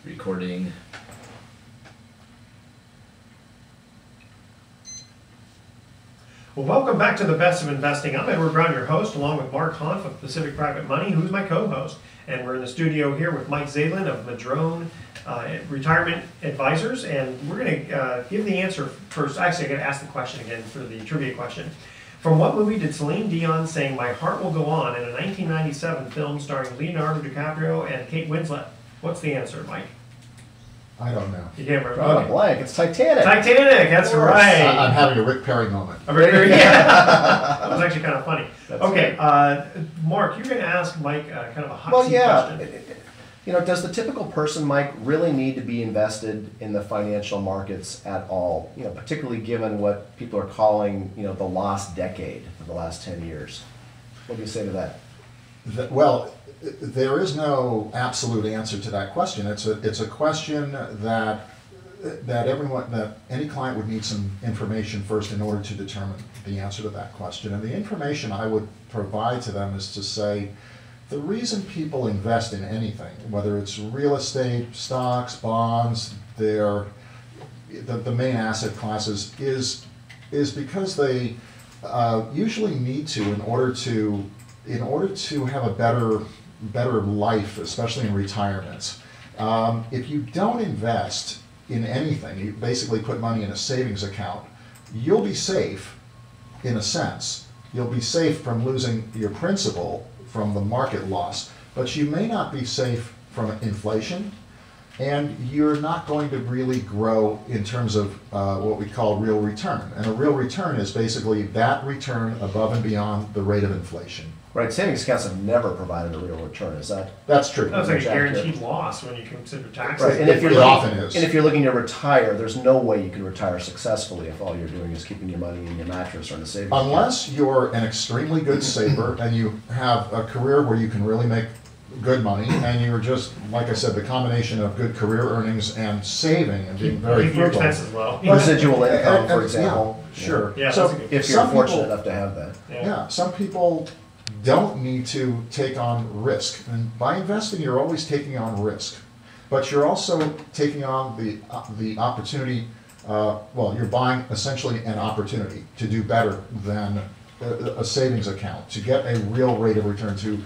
Recording. Well, welcome back to the Best of Investing. I'm Edward Brown, your host, along with Mark Hanf of Pacific Private Money, who's my co-host. And we're in the studio here with Mike Zaidlin of Madrone Retirement Advisors. And we're going to give the answer first. Actually, I got to ask the question again for the trivia question. From what movie did Celine Dion sing "My Heart Will Go On" in a 1997 film starring Leonardo DiCaprio and Kate Winslet? What's the answer, Mike? I don't know. You can't remember. Drawing a blank. It's Titanic. Titanic, that's right. I'm having a Rick Perry moment. Yeah. That was actually kind of funny. That's okay, Mark, you're going to ask Mike kind of a hot seat question. You know, does the typical person, Mike, really need to be invested in the financial markets at all? You know, particularly given what people are calling, you know, the lost decade of the last 10 years. What do you say to that? Well, there is no absolute answer to that question. It's a question that any client would need some information first in order to determine the answer to that question. And the information I would provide to them is to say, the reason people invest in anything, whether it's real estate, stocks, bonds, the main asset classes, is because they usually need to in order to have a better life, especially in retirement. If you don't invest in anything, you basically put money in a savings account, you'll be safe in a sense. You'll be safe from losing your principal from the market loss, but you may not be safe from inflation, and you're not going to really grow in terms of what we call real return. And a real return is basically that return above and beyond the rate of inflation. Right, savings accounts have never provided a real return, is that? That's true. That's like a guaranteed loss when you consider taxes. Right, and if It often is. And if you're looking to retire, there's no way you can retire successfully if all you're doing is keeping your money in your mattress or in a savings account. Unless you're an extremely good saver and you have a career where you can really make good money, and you're just, like I said, the combination of good career earnings and saving and being very Keep your frugal. expenses low. Residual income, for example. Yeah, sure. Yeah, so that's a good- If you're some fortunate people, enough to have that. yeah, some people don't need to take on risk, and by investing, you're always taking on risk, but you're also taking on the opportunity. Well, you're buying essentially an opportunity to do better than a savings account, to get a real rate of return, to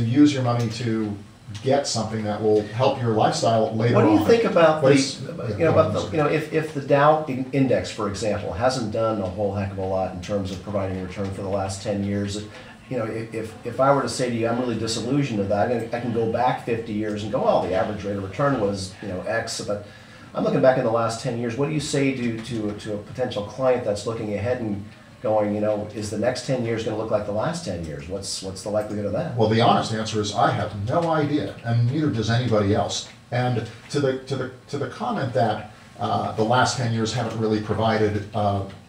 use your money to get something that will help your lifestyle later on. What do you think about But if the Dow index, for example, hasn't done a whole heck of a lot in terms of providing a return for the last 10 years, you know, if I were to say to you, I'm really disillusioned with that, I can go back 50 years and go, well, the average rate of return was, you know, X, but I'm looking back in the last 10 years. What do you say to a potential client that's looking ahead and going, you know, is the next 10 years going to look like the last 10 years? What's the likelihood of that? Well, the honest answer is I have no idea, and neither does anybody else. And to the comment that the last 10 years haven't really provided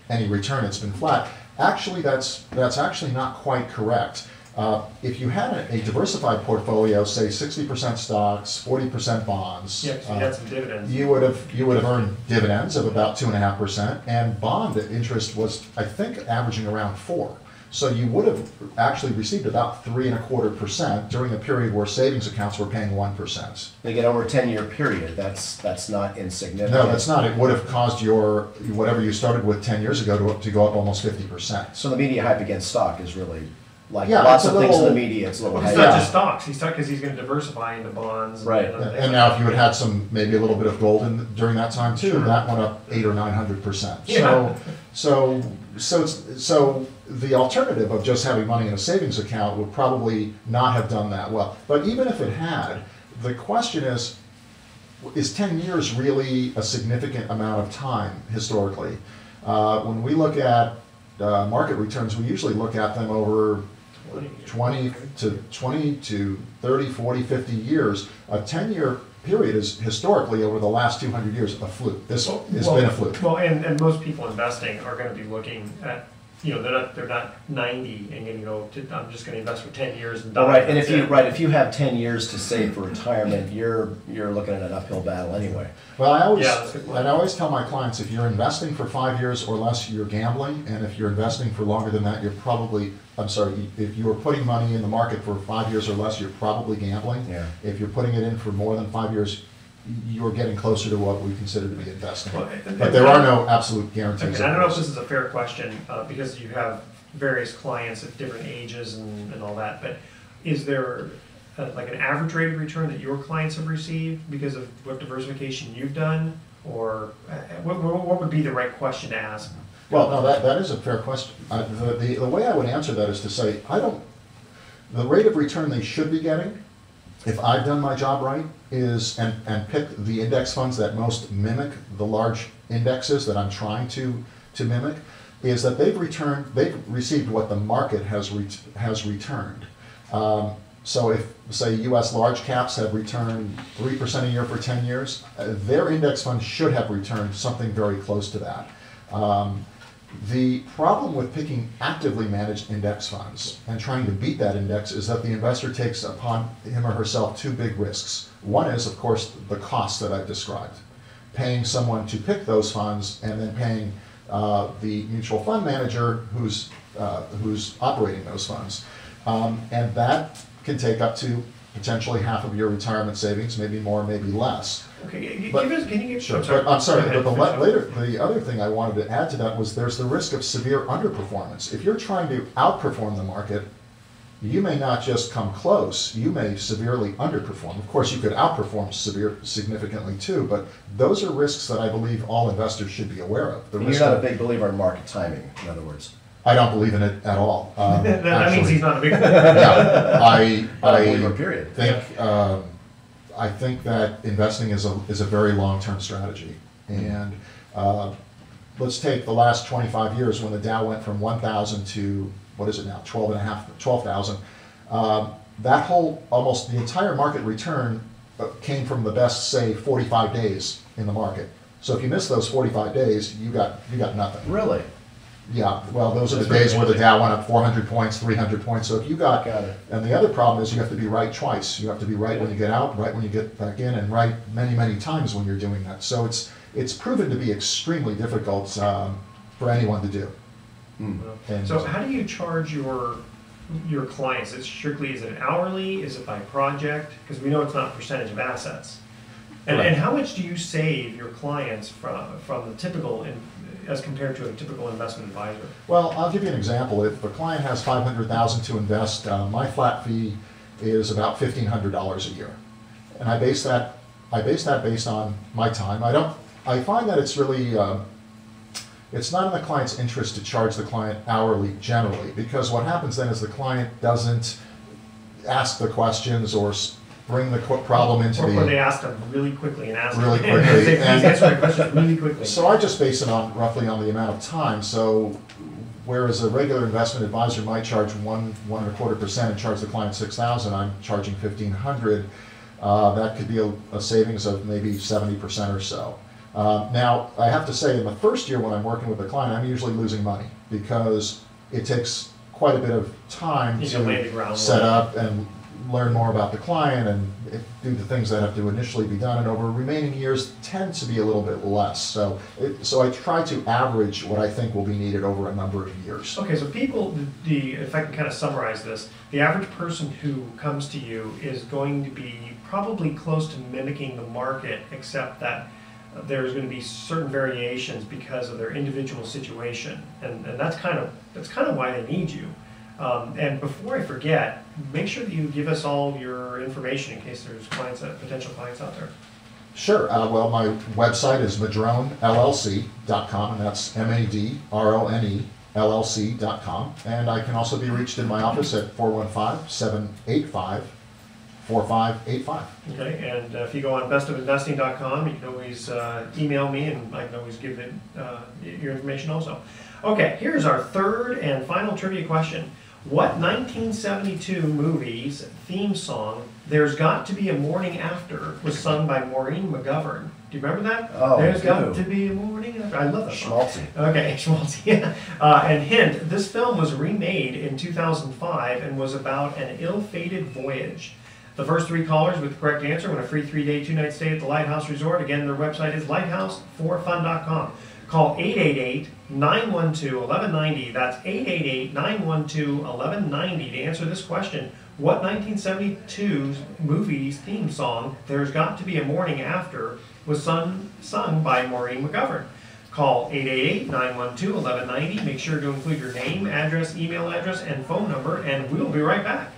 any return, it's been flat. Actually, that's actually not quite correct. If you had a diversified portfolio, say 60% stocks, 40% bonds, Yeah, so you had some dividends. you would have earned dividends of about 2.5%, and bond interest was, I think, averaging around 4%. So you would have actually received about 3.25% during a period where savings accounts were paying 1%. Again, over a 10-year period, that's not insignificant. No, that's not. It would have caused your whatever you started with 10 years ago to go up almost 50%. So the media hype against stock is really, like Yeah, lots it's of a things in the little- media, it's a little Well, it's hype. not just stocks. He's talking because he's going to diversify into bonds. Right. And, other things. And now, if you had some, maybe a little bit of gold during that time too, Sure. that went up 800 or 900%. Yeah. So the alternative of just having money in a savings account would probably not have done that well. But even if it had, the question is 10 years really a significant amount of time historically? When we look at market returns, we usually look at them over 20 to 30, 40, 50 years. A 10-year period is historically, over the last 200 years, a fluke. This has been a fluke. Well, and most people investing are going to be looking at, you know, they're not 90 and you know, I'm just going to invest for 10 years and die. All right, and if you have 10 years to save for retirement, you're looking at an uphill battle anyway. Well, I Yeah, always tell my clients, if you're investing for 5 years or less, you're gambling, and if you're investing for longer than that, if you are putting money in the market for 5 years or less, you're probably gambling. Yeah. If you're putting it in for more than 5 years, you're getting closer to what we consider to be investing. Well, But there are no absolute guarantees. Okay, I don't know if this is a fair question, because you have various clients at different ages and all that, but is there like an average rate of return that your clients have received because of what diversification you've done? Or what would be the right question to ask? Well, no, that is a fair question. The way I would answer that is to say, the rate of return they should be getting, if I've done my job right, is, and pick the index funds that most mimic the large indexes that I'm trying to mimic, is that they've received what the market has returned. So if, say, US large caps have returned 3% a year for 10 years, their index funds should have returned something very close to that. The problem with picking actively managed index funds and trying to beat that index is that the investor takes upon him or herself two big risks. One is, of course, the cost that I've described. Paying someone to pick those funds and then paying the mutual fund manager who's operating those funds. And that can take up to potentially half of your retirement savings, maybe more, maybe less. Okay, Can you give? Sure, but I'm sorry, but the other thing I wanted to add to that was there's the risk of severe underperformance. If you're trying to outperform the market, you may not just come close, you may severely underperform. Of course, you could outperform significantly too, but those are risks that I believe all investors should be aware of. You're not a big believer in market timing, in other words. I don't believe in it at all. That means he's not a big Yeah, I think that investing is a very long-term strategy. And let's take the last 25 years when the Dow went from 1,000 to, what is it now, 12,000. That whole, almost the entire market return came from the best, say, 45 days in the market. So if you miss those 45 days, you got nothing. Really? Yeah, well, those are the days where the Dow went up 400 points, 300 points. So if you got it. And the other problem is you have to be right twice. You have to be right when you get out, right when you get back in, and right many, many times when you're doing that. So it's proven to be extremely difficult for anyone to do. And so how do you charge your clients? Is it hourly? Is it by project? Because we know it's not percentage of assets. And how much do you save your clients from the typical, as compared to a typical investment advisor? Well, I'll give you an example. If a client has $500,000 to invest, my flat fee is about $1,500 a year, and I base that based on my time. I find that it's really it's not in the client's interest to charge the client hourly generally, because what happens then is the client doesn't ask the questions or bring the problem into or they ask them really quickly and ask really quickly. Please answer my question really quickly. So I just base it roughly on the amount of time. So whereas a regular investment advisor might charge 1.25% and charge the client $6,000, I'm charging $1,500. That could be a savings of maybe 70% or so. Now I have to say, in the first year when I'm working with a client, I'm usually losing money because it takes quite a bit of time to set up and learn more about the client and do the things that have to initially be done, and over remaining years tend to be a little bit less. So I try to average what I think will be needed over a number of years. Okay, so if I can kind of summarize this, the average person who comes to you is going to be probably close to mimicking the market, except that there's going to be certain variations because of their individual situation, and that's kind of why they need you. And before I forget, make sure that you give us all your information in case there's potential clients out there. Sure. Well, my website is madronellc.com, and that's MADRONE-LLC.com. And I can also be reached in my office at 415-785-4585. Okay, and if you go on bestofinvesting.com, you can always email me, and I can always give your information also. Okay, here's our third and final trivia question. What 1972 movie's theme song, There's Got to Be a Morning After, was sung by Maureen McGovern? Do you remember that? Oh, There's got to be a morning after. I love that song. Schmaltzy. Okay, Schmaltzy, yeah. And hint, this film was remade in 2005 and was about an ill-fated voyage. The first three callers with the correct answer win a free 3-day, 2-night stay at the Lighthouse Resort. Again, their website is lighthouse4fun.com. Call 888-912-1190. That's 888-912-1190 to answer this question. what 1972's movie's theme song, There's Got to Be a Morning After, was sung by Maureen McGovern? Call 888-912-1190. Make sure to include your name, address, email address, and phone number, and we'll be right back.